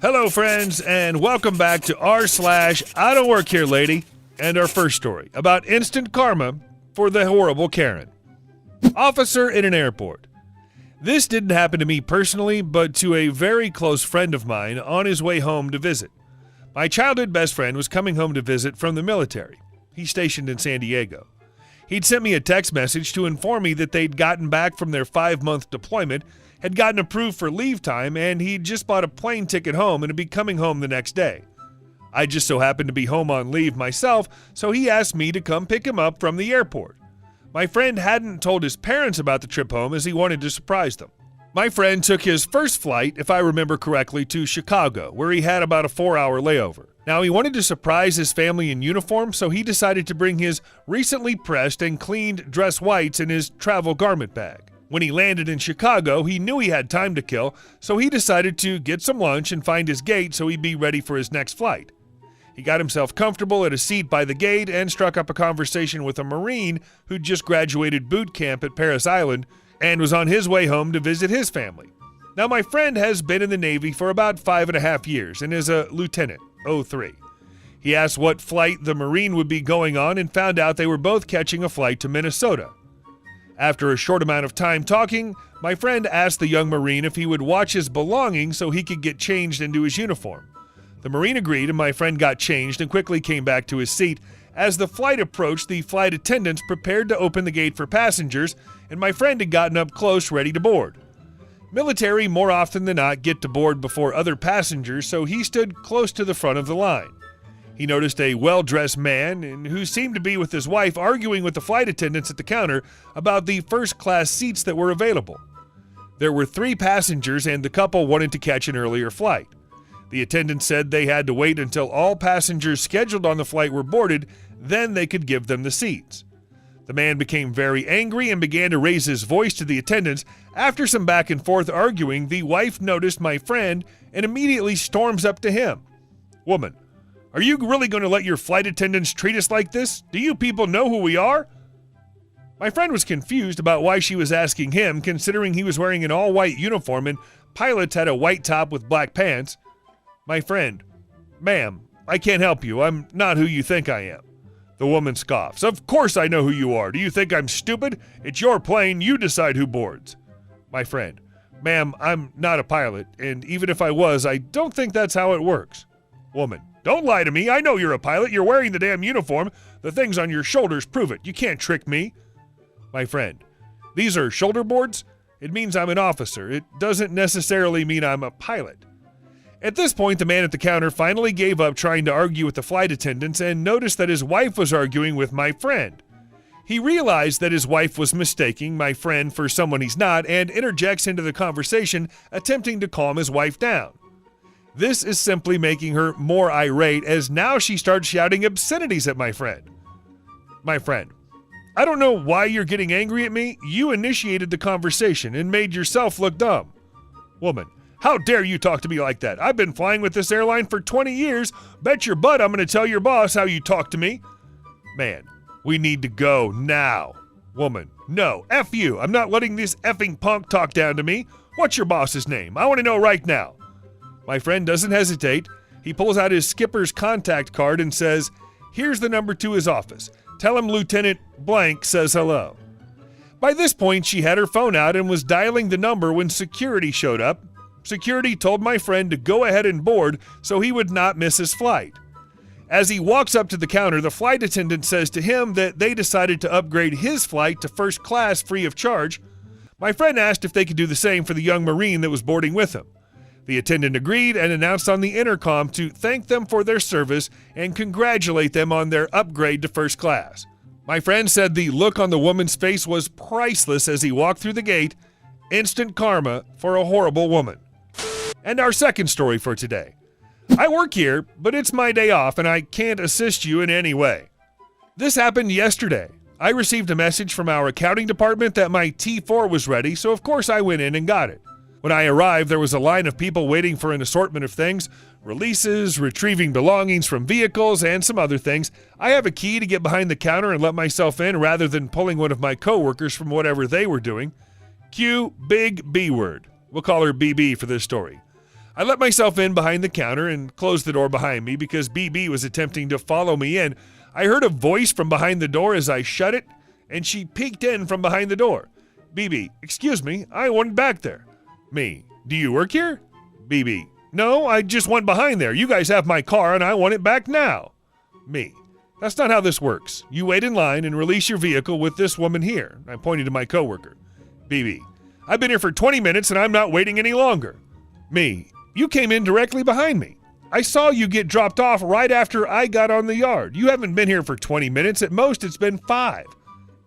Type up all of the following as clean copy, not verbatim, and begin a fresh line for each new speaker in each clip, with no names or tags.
Hello, friends, and welcome back to r/IDontWorkHereLady and our first story about instant karma for the horrible Karen. Officer in an airport. This didn't happen to me personally, but to a very close friend of mine on his way home to visit. My childhood best friend was coming home to visit from the military. He's stationed in San Diego. He'd sent me a text message to inform me that they'd gotten back from their 5-month deployment, had gotten approved for leave time, and he'd just bought a plane ticket home and would be coming home the next day. I just so happened to be home on leave myself, so he asked me to come pick him up from the airport. My friend hadn't told his parents about the trip home as he wanted to surprise them. My friend took his first flight, if I remember correctly, to Chicago, where he had about a 4-hour layover. Now, he wanted to surprise his family in uniform, so he decided to bring his recently pressed and cleaned dress whites in his travel garment bag. When he landed in Chicago, he knew he had time to kill, so he decided to get some lunch and find his gate so he'd be ready for his next flight. He got himself comfortable at a seat by the gate and struck up a conversation with a Marine who'd just graduated boot camp at Parris Island and was on his way home to visit his family. Now, my friend has been in the Navy for about 5.5 years and is a lieutenant, 03. He asked what flight the Marine would be going on and found out they were both catching a flight to Minnesota. After a short amount of time talking, my friend asked the young Marine if he would watch his belongings so he could get changed into his uniform. The Marine agreed, and my friend got changed and quickly came back to his seat. As the flight approached, the flight attendants prepared to open the gate for passengers, and my friend had gotten up close, ready to board. Military, more often than not, get to board before other passengers, so he stood close to the front of the line. He noticed a well-dressed man who seemed to be with his wife arguing with the flight attendants at the counter about the first-class seats that were available. There were 3 passengers, and the couple wanted to catch an earlier flight. The attendant said they had to wait until all passengers scheduled on the flight were boarded, then they could give them the seats. The man became very angry and began to raise his voice to the attendants. After some back and forth arguing, the wife noticed my friend and immediately storms up to him. "Woman, are you really going to let your flight attendants treat us like this? Do you people know who we are?" My friend was confused about why she was asking him, considering he was wearing an all-white uniform and pilots had a white top with black pants. My friend, "Ma'am, I can't help you. I'm not who you think I am." The woman scoffs. "Of course I know who you are. Do you think I'm stupid? It's your plane. You decide who boards." My friend, "Ma'am, I'm not a pilot, and even if I was, I don't think that's how it works." Woman, "Don't lie to me. I know you're a pilot. You're wearing the damn uniform. The things on your shoulders prove it. You can't trick me." My friend, "These are shoulder boards? It means I'm an officer. It doesn't necessarily mean I'm a pilot." At this point, the man at the counter finally gave up trying to argue with the flight attendants and noticed that his wife was arguing with my friend. He realized that his wife was mistaking my friend for someone he's not and interjects into the conversation, attempting to calm his wife down. This is simply making her more irate, as now she starts shouting obscenities at my friend. My friend, "I don't know why you're getting angry at me. You initiated the conversation and made yourself look dumb." Woman, "How dare you talk to me like that? I've been flying with this airline for 20 years. Bet your butt I'm going to tell your boss how you talk to me." Man, "We need to go now." Woman, "No, F you. I'm not letting this effing punk talk down to me. What's your boss's name? I want to know right now." My friend doesn't hesitate. He pulls out his skipper's contact card and says, "Here's the number to his office. Tell him Lieutenant Blank says hello." By this point, she had her phone out and was dialing the number when security showed up. Security told my friend to go ahead and board so he would not miss his flight. As he walks up to the counter, the flight attendant says to him that they decided to upgrade his flight to first class free of charge. My friend asked if they could do the same for the young Marine that was boarding with him. The attendant agreed and announced on the intercom to thank them for their service and congratulate them on their upgrade to first class. My friend said the look on the woman's face was priceless as he walked through the gate. Instant karma for a horrible woman. And our second story for today. I work here, but it's my day off and I can't assist you in any way. This happened yesterday. I received a message from our accounting department that my T4 was ready, so of course I went in and got it. When I arrived, there was a line of people waiting for an assortment of things, releases, retrieving belongings from vehicles, and some other things. I have a key to get behind the counter and let myself in rather than pulling one of my coworkers from whatever they were doing. Cue big B word. We'll call her BB for this story. I let myself in behind the counter and closed the door behind me because BB was attempting to follow me in. I heard a voice from behind the door as I shut it, and she peeked in from behind the door. BB, excuse me, I went back there. Me, do you work here? BB, no, I just went behind there. You guys have my car and I want it back now. Me, that's not how this works. You wait in line and release your vehicle with this woman here. I pointed to my coworker. BB, I've been here for 20 minutes and I'm not waiting any longer. Me, you came in directly behind me. I saw you get dropped off right after I got on the yard. You haven't been here for 20 minutes. At most, it's been 5.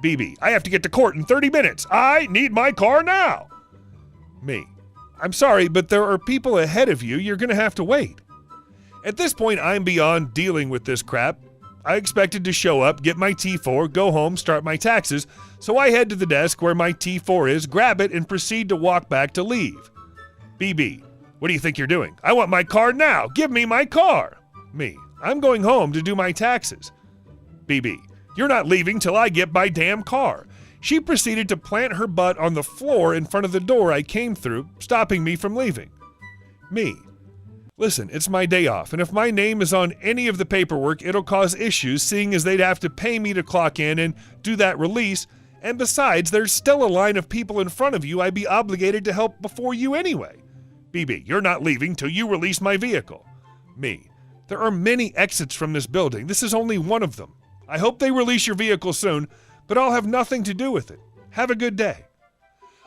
BB, I have to get to court in 30 minutes. I need my car now. Me, I'm sorry, but there are people ahead of you. You're going to have to wait. At this point, I'm beyond dealing with this crap. I expected to show up, get my T4, go home, start my taxes, so I head to the desk where my T4 is, grab it, and proceed to walk back to leave. BB, what do you think you're doing? I want my car now. Give me my car. Me, I'm going home to do my taxes. BB, you're not leaving till I get my damn car. She proceeded to plant her butt on the floor in front of the door I came through, stopping me from leaving. Me, listen, it's my day off, and if my name is on any of the paperwork, it'll cause issues, seeing as they'd have to pay me to clock in and do that release, and besides, there's still a line of people in front of you I'd be obligated to help before you anyway. BB, you're not leaving till you release my vehicle. Me, there are many exits from this building. This is only one of them. I hope they release your vehicle soon, but I'll have nothing to do with it. Have a good day.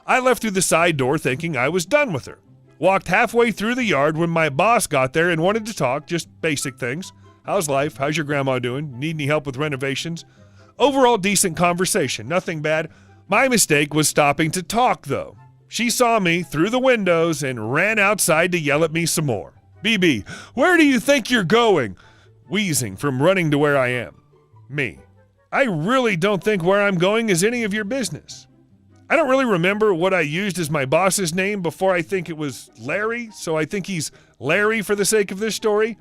I left through the side door thinking I was done with her. Walked halfway through the yard when my boss got there and wanted to talk, just basic things. How's life? How's your grandma doing? Need any help with renovations? Overall decent conversation, nothing bad. My mistake was stopping to talk, though. She saw me through the windows and ran outside to yell at me some more. BB, where do you think you're going? Wheezing from running to where I am. Me, I really don't think where I'm going is any of your business. I don't really remember what I used as my boss's name before. I think it was Larry, so I think he's Larry for the sake of this story.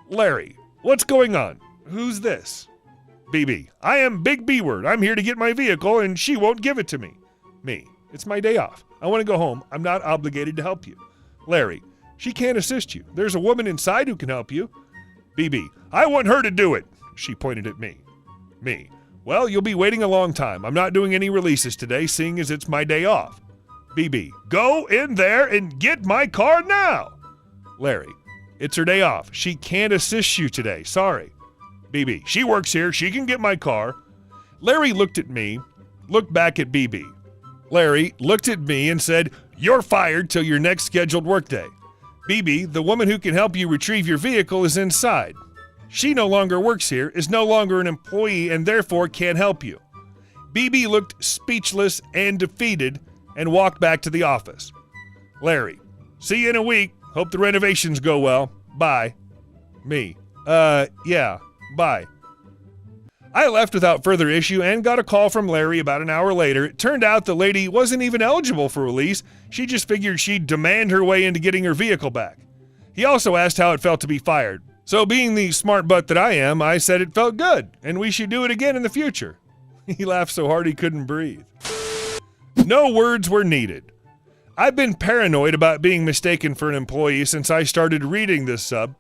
Larry, what's going on? Who's this? BB, I am Big B-Word. I'm here to get my vehicle and she won't give it to me. Me, it's my day off. I want to go home. I'm not obligated to help you. Larry, she can't assist you. There's a woman inside who can help you. BB, I want her to do it. She pointed at me. Me, well, you'll be waiting a long time. I'm not doing any releases today, seeing as it's my day off. BB, go in there and get my car now. Larry, it's her day off. She can't assist you today. Sorry. BB, she works here. She can get my car. Larry looked at me, looked back at BB. Larry looked at me and said, you're fired till your next scheduled workday. BB, the woman who can help you retrieve your vehicle is inside. She no longer works here, is no longer an employee, and therefore can't help you. BB looked speechless and defeated and walked back to the office. Larry, see you in a week. Hope the renovations go well. Bye. Me, yeah, bye. I left without further issue and got a call from Larry about an hour later. It turned out the lady wasn't even eligible for release. She just figured she'd demand her way into getting her vehicle back. He also asked how it felt to be fired. So being the smart butt that I am, I said it felt good and we should do it again in the future. He laughed so hard he couldn't breathe. No words were needed. I've been paranoid about being mistaken for an employee since I started reading this sub.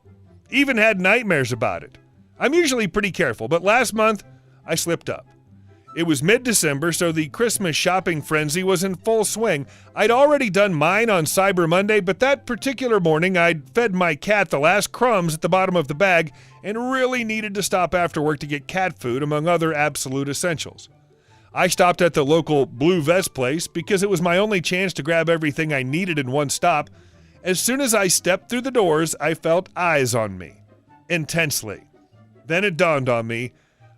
Even had nightmares about it. I'm usually pretty careful, but last month, I slipped up. It was mid-December, so the Christmas shopping frenzy was in full swing. I'd already done mine on Cyber Monday, but that particular morning, I'd fed my cat the last crumbs at the bottom of the bag and really needed to stop after work to get cat food, among other absolute essentials. I stopped at the local Blue Vest place because it was my only chance to grab everything I needed in one stop. As soon as I stepped through the doors, I felt eyes on me. Intensely. Then it dawned on me,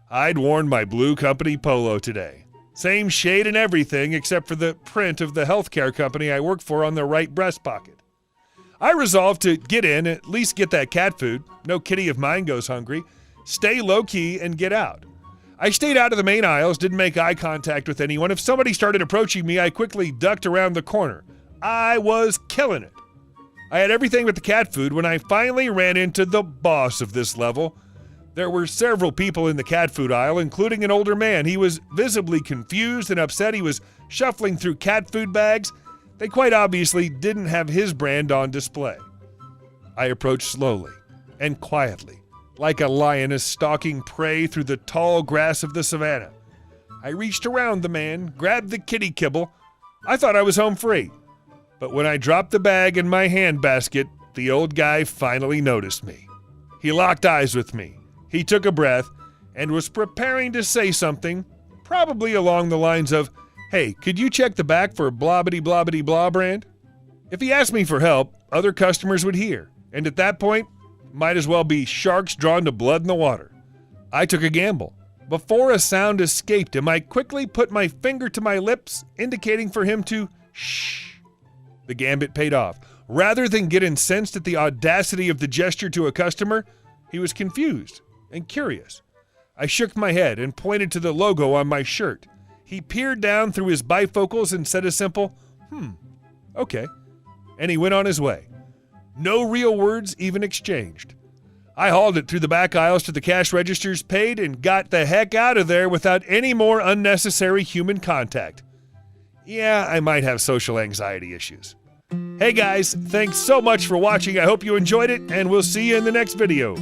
I'd worn my Blue Company polo today. Same shade and everything except for the print of the healthcare company I work for on the right breast pocket. I resolved to get in, at least get that cat food. No kitty of mine goes hungry. Stay low-key and get out. I stayed out of the main aisles, didn't make eye contact with anyone. If somebody started approaching me, I quickly ducked around the corner. I was killing it. I had everything but the cat food when I finally ran into the boss of this level. There were several people in the cat food aisle, including an older man. He was visibly confused and upset. He was shuffling through cat food bags. They quite obviously didn't have his brand on display. I approached slowly and quietly, like a lioness stalking prey through the tall grass of the savannah. I reached around the man, grabbed the kitty kibble. I thought I was home free. But when I dropped the bag in my handbasket, the old guy finally noticed me. He locked eyes with me. He took a breath and was preparing to say something, probably along the lines of, "Hey, could you check the back for blobbity-blobbity-blah brand?" If he asked me for help, other customers would hear, and at that point, might as well be sharks drawn to blood in the water. I took a gamble. Before a sound escaped him, I quickly put my finger to my lips, indicating for him to shh. The gambit paid off. Rather than get incensed at the audacity of the gesture to a customer, he was confused and curious. I shook my head and pointed to the logo on my shirt. He peered down through his bifocals and said a simple, okay, and he went on his way. No real words even exchanged. I hauled it through the back aisles to the cash registers, paid, and got the heck out of there without any more unnecessary human contact. Yeah, I might have social anxiety issues. Hey guys, thanks so much for watching. I hope you enjoyed it, and we'll see you in the next video.